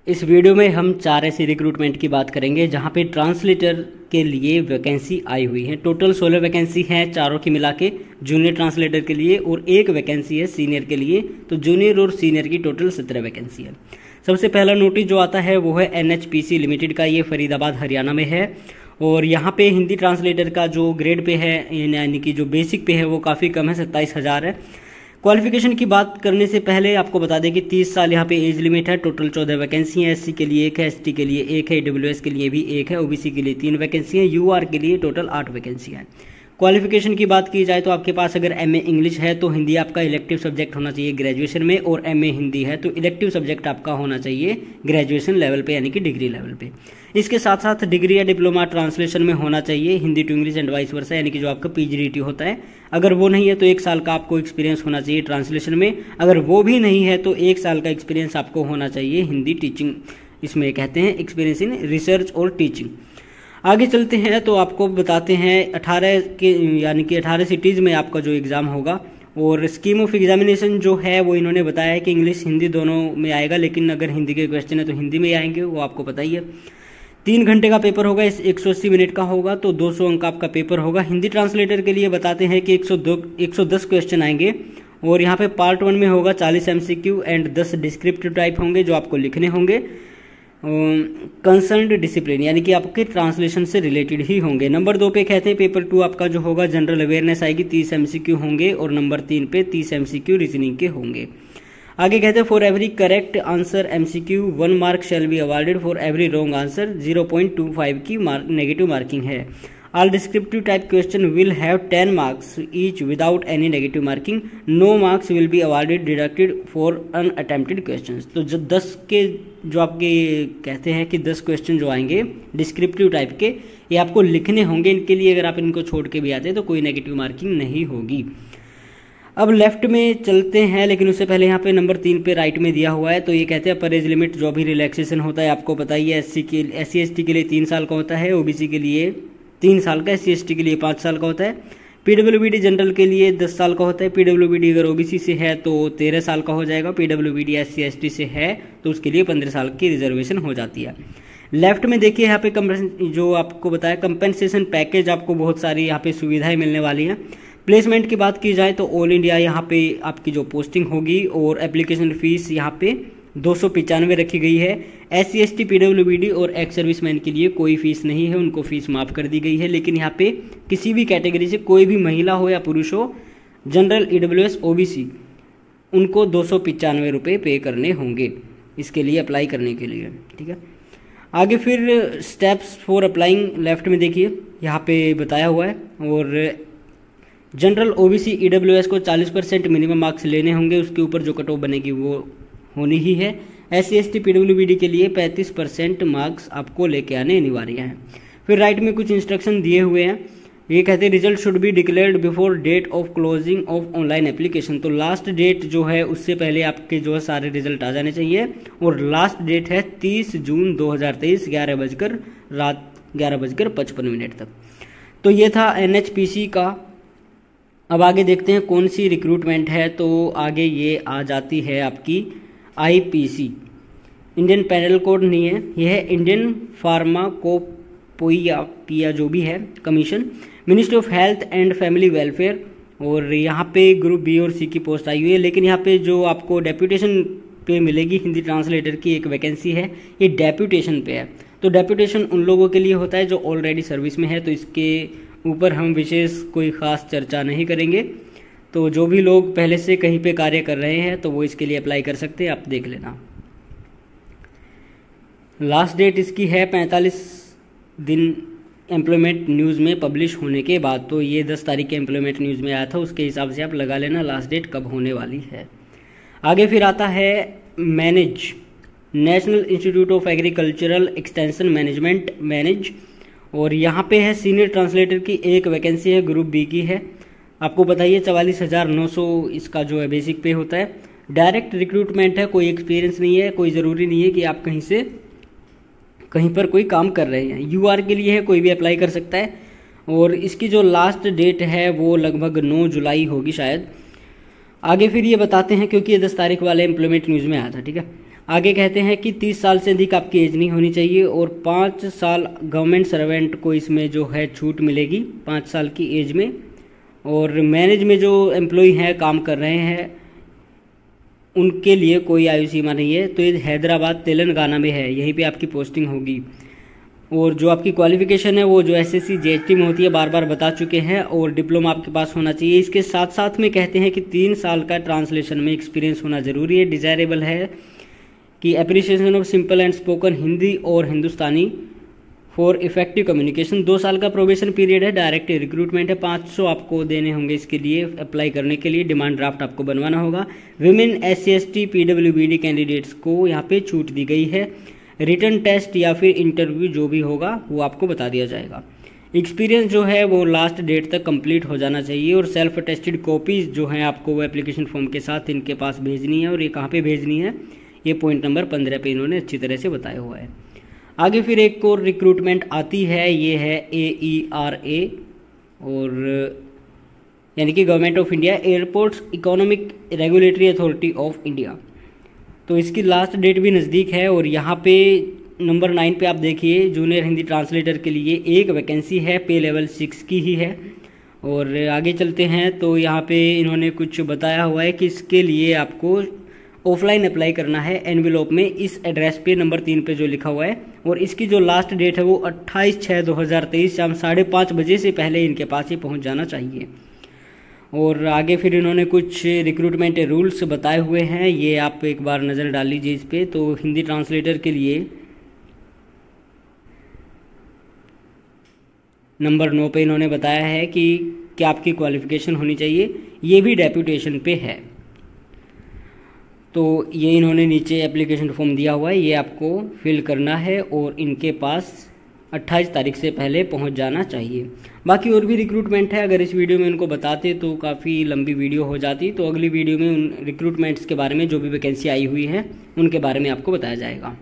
इस वीडियो में हम 4 ऐसी रिक्रूटमेंट की बात करेंगे जहां पे ट्रांसलेटर के लिए वैकेंसी आई हुई है। टोटल 16 वैकेंसी हैं चारों की मिला के जूनियर ट्रांसलेटर के लिए, और एक वैकेंसी है सीनियर के लिए। तो जूनियर और सीनियर की टोटल 17 वैकेंसी है। सबसे पहला नोटिस जो आता है वो है NHPC लिमिटेड का, ये फरीदाबाद हरियाणा में है। और यहाँ पे हिंदी ट्रांसलेटर का जो ग्रेड पे है, यानी कि जो बेसिक पे है, वो काफ़ी कम है, 27,000 है। क्वालिफिकेशन की बात करने से पहले आपको बता दें कि 30 साल यहाँ पे एज लिमिट है। टोटल 14 वैकेंसी है। SC के लिए 1 है, ST के लिए 1 है, EWS के लिए भी 1 है, OBC के लिए 3 वैकेंसी है, UR के लिए टोटल 8 वैकेंसी है। क्वालिफिकेशन की बात की जाए तो आपके पास अगर MA इंग्लिश है तो हिंदी आपका इलेक्टिव सब्जेक्ट होना चाहिए ग्रेजुएशन में, और MA हिंदी है तो इलेक्टिव सब्जेक्ट आपका होना चाहिए ग्रेजुएशन लेवल पे, यानी कि डिग्री लेवल पे। इसके साथ साथ डिग्री या डिप्लोमा ट्रांसलेशन में होना चाहिए Hindi to English and vice versa, यानी कि जो आपका PGDT होता है। अगर वो नहीं है तो 1 साल का आपको एक्सपीरियंस होना चाहिए ट्रांसलेशन में। अगर वो भी नहीं है तो 1 साल का एक्सपीरियंस आपको होना चाहिए हिंदी टीचिंग, इसमें कहते हैं एक्सपीरियंस इन रिसर्च और टीचिंग। आगे चलते हैं तो आपको बताते हैं 18 के, यानी कि 18 सिटीज़ में आपका जो एग्ज़ाम होगा। और स्कीम ऑफ एग्जामिनेशन जो है वो इन्होंने बताया है कि इंग्लिश हिंदी दोनों में आएगा, लेकिन अगर हिंदी के क्वेश्चन है तो हिंदी में आएंगे, वो आपको पता ही है। 3 घंटे का पेपर होगा, इस 180 मिनट का होगा, तो 200 अंक आपका पेपर होगा। हिंदी ट्रांसलेटर के लिए बताते हैं कि 110 क्वेश्चन आएंगे, और यहाँ पे पार्ट 1 में होगा 40 MCQ एंड 10 डिस्क्रिप्टिव टाइप होंगे जो आपको लिखने होंगे। कंसर्न्ड डिसिप्लिन, यानी कि आपके ट्रांसलेशन से रिलेटेड ही होंगे। नंबर 2 पे कहते हैं पेपर 2 आपका जो होगा जनरल अवेयरनेस आएगी, 30 MCQ होंगे, और नंबर 3 पे 30 MCQ रीजनिंग के होंगे। आगे कहते हैं for every correct answer MCQ 1 mark shall be awarded, for every wrong answer 0.25 की नेगेटिव मार्किंग है। All descriptive type question will have 10 marks each without any negative marking. No marks will be awarded deducted for unattempted questions. तो जो 10 के जो आपके कहते हैं कि 10 क्वेश्चन जो आएंगे डिस्क्रिप्टिव टाइप के, ये आपको लिखने होंगे। इनके लिए अगर आप इनको छोड़ के भी आते हैं तो कोई नेगेटिव मार्किंग नहीं होगी। अब लेफ्ट में चलते हैं, लेकिन उससे पहले यहाँ पे नंबर 3 पे राइट में दिया हुआ है, तो ये कहते हैं अपर एज लिमिट जो भी रिलैक्सेशन होता है आपको पता ही है। SC ST के लिए 3 साल का होता है, OBC के लिए 3 साल का, SC ST के लिए 5 साल का होता है, PWBD जनरल के लिए 10 साल का होता है। PWBD अगर OBC से है तो 13 साल का हो जाएगा। PWBD SC ST से है तो उसके लिए 15 साल की रिजर्वेशन हो जाती है। लेफ्ट में देखिए यहाँ पे जो आपको बताया कंपेंसेशन पैकेज, आपको बहुत सारी यहाँ पे सुविधाएं मिलने वाली हैं। प्लेसमेंट की बात की जाए तो ऑल इंडिया यहाँ पे आपकी जो पोस्टिंग होगी, और एप्लीकेशन फीस यहाँ पे 295 रखी गई है। SC ST PWBD और एक्स सर्विसमैन के लिए कोई फीस नहीं है, उनको फीस माफ़ कर दी गई है। लेकिन यहाँ पे किसी भी कैटेगरी से कोई भी महिला हो या पुरुष हो, जनरल, EWS, OBC, उनको 295 रुपये पे करने होंगे इसके लिए अप्लाई करने के लिए। ठीक है, आगे फिर स्टेप्स फॉर अप्लाइंग लेफ्ट में देखिए यहाँ पे बताया हुआ है। और जनरल, OBC, EWS को 40% मिनिमम मार्क्स लेने होंगे, उसके ऊपर जो कट ऑफ बनेगी वो होनी ही है। SC ST PWBD के लिए 35% मार्क्स आपको लेके आने अनिवार्य हैं। फिर राइट में कुछ इंस्ट्रक्शन दिए हुए हैं। ये कहते हैं result should be declared before date of closing of online application. तो लास्ट डेट जो है उससे पहले आपके जो है सारे रिजल्ट आ जाने चाहिए, और लास्ट डेट है 30 जून 2023 रात 11:55 तक। तो ये था NHPC का। अब आगे देखते हैं कौन सी रिक्रूटमेंट है। तो आगे ये आ जाती है आपकी IPC, इंडियन पैनल कोड नहीं है, यह है इंडियन फार्माकोपोइया जो भी है commission, ministry of health and family welfare. और यहाँ पे ग्रुप B और C की पोस्ट आई हुई है। लेकिन यहाँ पे जो आपको डेप्यूटेशन पे मिलेगी हिंदी ट्रांसलेटर की एक वैकेंसी है, ये डेप्यूटेशन पे है। तो डेप्यूटेशन उन लोगों के लिए होता है जो ऑलरेडी सर्विस में है, तो इसके ऊपर हम विशेष कोई ख़ास चर्चा नहीं करेंगे। तो जो भी लोग पहले से कहीं पे कार्य कर रहे हैं तो वो इसके लिए अप्लाई कर सकते हैं, आप देख लेना। लास्ट डेट इसकी है 45 दिन एम्प्लॉयमेंट न्यूज़ में पब्लिश होने के बाद। तो ये 10 तारीख के एम्प्लॉयमेंट न्यूज़ में आया था, उसके हिसाब से आप लगा लेना लास्ट डेट कब होने वाली है। आगे फिर आता है manage, national institute of agricultural extension management, manage. और यहाँ पे है सीनियर ट्रांसलेटर की एक वैकेंसी है, ग्रुप B की है। आपको बताइए 44,900 इसका जो है बेसिक पे होता है। डायरेक्ट रिक्रूटमेंट है, कोई एक्सपीरियंस नहीं है, कोई ज़रूरी नहीं है कि आप कहीं पर कोई काम कर रहे हैं। UR के लिए है, कोई भी अप्लाई कर सकता है। और इसकी जो लास्ट डेट है वो लगभग 9 जुलाई होगी शायद। आगे फिर ये बताते हैं, क्योंकि ये 10 तारीख वाले एम्प्लॉयमेंट न्यूज़ में आया था। ठीक है, आगे कहते हैं कि 30 साल से अधिक आपकी एज नहीं होनी चाहिए और 5 साल गवर्नमेंट सर्वेंट को इसमें जो है छूट मिलेगी 5 साल की एज में। और मैनेज में जो एम्प्लॉय हैं काम कर रहे हैं उनके लिए कोई आयु सीमा नहीं है। तो ये हैदराबाद तेलंगाना में है, यहीं पे आपकी पोस्टिंग होगी। और जो आपकी क्वालिफिकेशन है वो जो एसएससी जीएसटी में होती है बार बार बता चुके हैं, और डिप्लोमा आपके पास होना चाहिए। इसके साथ साथ में कहते हैं कि 3 साल का ट्रांसलेशन में एक्सपीरियंस होना ज़रूरी है। डिज़ायरेबल है कि appreciation of simple and spoken Hindi और हिंदुस्तानी फॉर इफेक्टिव कम्युनिकेशन। 2 साल का प्रोबेशन पीरियड है, डायरेक्ट रिक्रूटमेंट है। 500 आपको देने होंगे इसके लिए अप्लाई करने के लिए, डिमांड ड्राफ्ट आपको बनवाना होगा। विमेन SC/ST PWBD कैंडिडेट्स को यहाँ पे छूट दी गई है। रिटर्न टेस्ट या फिर इंटरव्यू जो भी होगा वो आपको बता दिया जाएगा। एक्सपीरियंस जो है वो लास्ट डेट तक कंप्लीट हो जाना चाहिए, और सेल्फ अटेस्टेड कॉपीज़ जो हैं आपको वो एप्लीकेशन फॉर्म के साथ इनके पास भेजनी है। और ये कहाँ पे भेजनी है, ये पॉइंट नंबर 15 पे इन्होंने अच्छी तरह से बताया हुआ है। आगे फिर एक और रिक्रूटमेंट आती है, ये है AERA, और यानी कि government of India airports economic regulatory authority of India. तो इसकी लास्ट डेट भी नज़दीक है। और यहाँ पे नंबर 9 पे आप देखिए जूनियर हिंदी ट्रांसलेटर के लिए एक वैकेंसी है, पे लेवल 6 की ही है। और आगे चलते हैं तो यहाँ पे इन्होंने कुछ बताया हुआ है कि इसके लिए आपको ऑफलाइन अप्लाई करना है एनवेलोप में, इस एड्रेस पे नंबर 3 पे जो लिखा हुआ है। और इसकी जो लास्ट डेट है वो 28/6/2023 शाम 5:30 बजे से पहले इनके पास ये पहुँच जाना चाहिए। और आगे फिर इन्होंने कुछ रिक्रूटमेंट रूल्स बताए हुए हैं, ये आप एक बार नज़र डाल लीजिए इस पर। तो हिंदी ट्रांसलेटर के लिए नंबर 9 पे इन्होंने बताया है कि क्या आपकी क्वालिफिकेशन होनी चाहिए, ये भी डेप्यूटेशन पे है। तो ये इन्होंने नीचे एप्लीकेशन फॉर्म दिया हुआ है, ये आपको फिल करना है और इनके पास 28 तारीख से पहले पहुंच जाना चाहिए। बाकी और भी रिक्रूटमेंट है, अगर इस वीडियो में उनको बताते तो काफ़ी लंबी वीडियो हो जाती। तो अगली वीडियो में उन रिक्रूटमेंट्स के बारे में जो भी वैकेंसी आई हुई है उनके बारे में आपको बताया जाएगा।